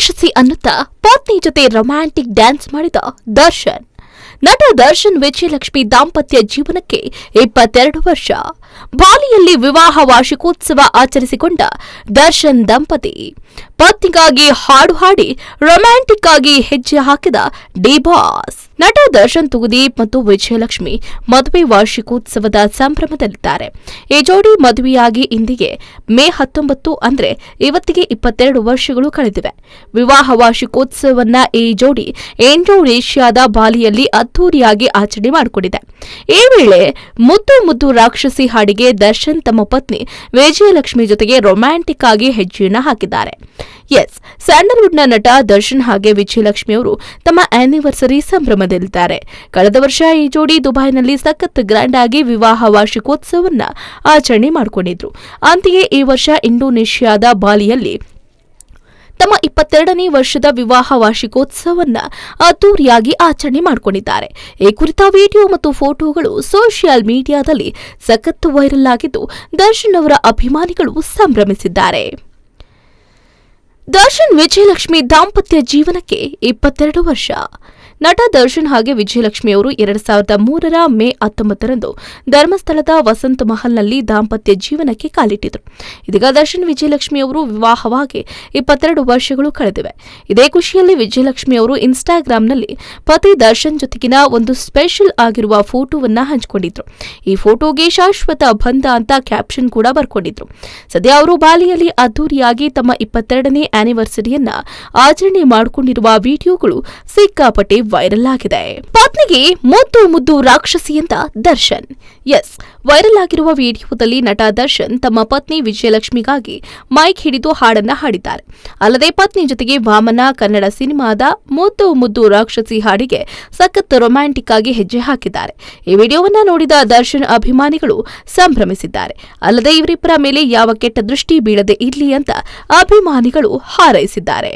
ರಾಕ್ಷಸಿ ಅನ್ನುತ್ತಾ ಪತ್ನಿ ಜೊತೆ ರೊಮ್ಯಾಂಟಿಕ್ ಡ್ಯಾನ್ಸ್ ಮಾಡಿದ ದರ್ಶನ್. ನಟ ದರ್ಶನ್ ವಿಜಯಲಕ್ಷ್ಮಿ ದಾಂಪತ್ಯ ಜೀವನಕ್ಕೆ 22 ವರ್ಷ. ಬಾಲಿಯಲ್ಲಿ ವಿವಾಹ ವಾರ್ಷಿಕೋತ್ಸವ ಆಚರಿಸಿಕೊಂಡ ದರ್ಶನ್ ದಂಪತಿ ಪತ್ನಿಗಾಗಿ ಹಾಡು ಹಾಡಿ ರೊಮ್ಯಾಂಟಿಕ್ ಆಗಿ ಹೆಜ್ಜೆ ಹಾಕಿದ ಡಿ ಬಾಸ್. ನಟ ದರ್ಶನ್ ತುಗುದೀಪ್ ಮತ್ತು ವಿಜಯಲಕ್ಷ್ಮಿ ಮದುವೆ ವಾರ್ಷಿಕೋತ್ಸವದ ಸಂಭ್ರಮದಲ್ಲಿದ್ದಾರೆ. ಈ ಜೋಡಿ ಮದುವೆಯಾಗಿ ಇಂದಿಗೆ ಮೇ 19 ಅಂದ್ರೆ ಇವತ್ತಿಗೆ 22 ವರ್ಷಗಳು ಕಳೆದಿವೆ. ವಿವಾಹ ವಾರ್ಷಿಕೋತ್ಸವವನ್ನ ಈ ಜೋಡಿ ಇಂಡೋನೇಷ್ಯಾದ ಬಾಲಿಯಲ್ಲಿ ಅದ್ದೂರಿಯಾಗಿ ಆಚರಣೆ ಮಾಡಿಕೊಂಡಿದೆ. ಈ ವೇಳೆ ಮುದ್ದು ಮುದ್ದು ರಾಕ್ಷಸಿ ಹಾಡಿಗೆ ದರ್ಶನ್ ತಮ್ಮ ಪತ್ನಿ ವಿಜಯಲಕ್ಷ್ಮಿ ಜೊತೆಗೆ ರೊಮ್ಯಾಂಟಿಕ್ ಆಗಿ ಹೆಜ್ಜೆಯನ್ನ ಹಾಕಿದ್ದಾರೆ. ಸ್ಯಾಂಡಲ್ವುಡ್ನ ನಟ ದರ್ಶನ್ ಹಾಗೆ ವಿಜಯಲಕ್ಷ್ಮಿ ಅವರು ತಮ್ಮ ಆನಿವರ್ಸರಿ ಸಂಭ್ರಮದಲ್ಲಿದ್ದಾರೆ. ಕಳೆದ ವರ್ಷ ಈ ಜೋಡಿ ದುಬೈನಲ್ಲಿ ಸಖತ್ ಗ್ರ್ಯಾಂಡ್ ಆಗಿ ವಿವಾಹ ವಾರ್ಷಿಕೋತ್ಸವವನ್ನ ಆಚರಣೆ ಮಾಡಿಕೊಂಡಿದ್ರು. ಅಂತೆಯೇ ಈ ವರ್ಷ ಇಂಡೋನೇಷ್ಯಾದ ಬಾಲಿಯಲ್ಲಿ ತಮ್ಮ 22ನೇ ವರ್ಷದ ವಿವಾಹ ವಾರ್ಷಿಕೋತ್ಸವವನ್ನ ಅದ್ದೂರಿಯಾಗಿ ಆಚರಣೆ ಮಾಡಿಕೊಂಡಿದ್ದಾರೆ. ಈ ಕುರಿತ ವಿಡಿಯೋ ಮತ್ತು ಫೋಟೋಗಳು ಸೋಷಿಯಲ್ ಮೀಡಿಯಾದಲ್ಲಿ ಸಖತ್ ವೈರಲ್ ಆಗಿದ್ದು ದರ್ಶನ್ ಅವರ ಅಭಿಮಾನಿಗಳು ಸಂಭ್ರಮಿಸಿದ್ದಾರೆ. ದರ್ಶನ್ ವಿಜಯಲಕ್ಷ್ಮಿ ದಾಂಪತ್ಯ ಜೀವನಕ್ಕೆ 22 ವರ್ಷ. ನಟ ದರ್ಶನ್ ಹಾಗೆ ವಿಜಯಲಕ್ಷ್ಮಿ ಅವರು 2003ರ ಮೇ 19ರಂದು ಧರ್ಮಸ್ಥಳದ ವಸಂತ ಮಹಲ್ನಲ್ಲಿ ದಾಂಪತ್ಯ ಜೀವನಕ್ಕೆ ಕಾಲಿಟ್ಟಿದ್ರು. ಇದೀಗ ದರ್ಶನ್ ವಿಜಯಲಕ್ಷ್ಮಿ ಅವರು ವಿವಾಹವಾಗಿ 22 ವರ್ಷಗಳು ಕಳೆದಿವೆ. ಇದೇ ಖುಷಿಯಲ್ಲಿ ವಿಜಯಲಕ್ಷ್ಮಿ ಅವರು ಇನ್ಸ್ಟಾಗ್ರಾಂನಲ್ಲಿ ಪತಿ ದರ್ಶನ್ ಜೊತೆಗಿನ ಒಂದು ಸ್ಪೆಷಲ್ ಆಗಿರುವ ಫೋಟೋವನ್ನ ಹಂಚಿಕೊಂಡಿದ್ರು. ಈ ಫೋಟೋಗೆ ಶಾಶ್ವತ ಬಂಧ ಅಂತ ಕ್ಯಾಪ್ಷನ್ ಕೂಡ ಬರ್ಕೊಂಡಿದ್ರು. ಸದ್ಯ ಅವರು ಬಾಲಿಯಲ್ಲಿ ಅದ್ದೂರಿಯಾಗಿ ತಮ್ಮ 22ನೇ ಆನಿವರ್ಸರಿಯನ್ನ ಆಚರಣೆ ಮಾಡಿಕೊಂಡಿರುವ ವಿಡಿಯೋಗಳು ಸಿಕ್ಕಾಪಟ್ಟೆ ವೈರಲ್ ಆಗಿದೆ. ಪತ್ನಿಗೆ ಮುದ್ದು ಮುದ್ದು ರಾಕ್ಷಸಿ ಅಂತ ದರ್ಶನ್. ವೈರಲ್ ಆಗಿರುವ ವಿಡಿಯೋದಲ್ಲಿ ನಟ ದರ್ಶನ್ ತಮ್ಮ ಪತ್ನಿ ವಿಜಯಲಕ್ಷ್ಮಿಗಾಗಿ ಮೈಕ್ ಹಿಡಿದು ಹಾಡನ್ನ ಹಾಡಿದ್ದಾರೆ. ಅಲ್ಲದೆ ಪತ್ನಿ ಜೊತೆಗೆ ವಾಮನ ಕನ್ನಡ ಸಿನಿಮಾದ ಮುದ್ದು ಮುದ್ದು ರಾಕ್ಷಸಿ ಹಾಡಿಗೆ ಸಖತ್ ರೊಮ್ಯಾಂಟಿಕ್ ಆಗಿ ಹೆಜ್ಜೆ ಹಾಕಿದ್ದಾರೆ. ಈ ವಿಡಿಯೋವನ್ನ ನೋಡಿದ ದರ್ಶನ್ ಅಭಿಮಾನಿಗಳು ಸಂಭ್ರಮಿಸಿದ್ದಾರೆ. ಅಲ್ಲದೆ ಇವರಿಬ್ಬರ ಮೇಲೆ ಯಾವ ಕೆಟ್ಟ ದೃಷ್ಟಿ ಬೀಳದೆ ಇರಲಿ ಅಂತ ಅಭಿಮಾನಿಗಳು ಹಾರೈಸಿದ್ದಾರೆ.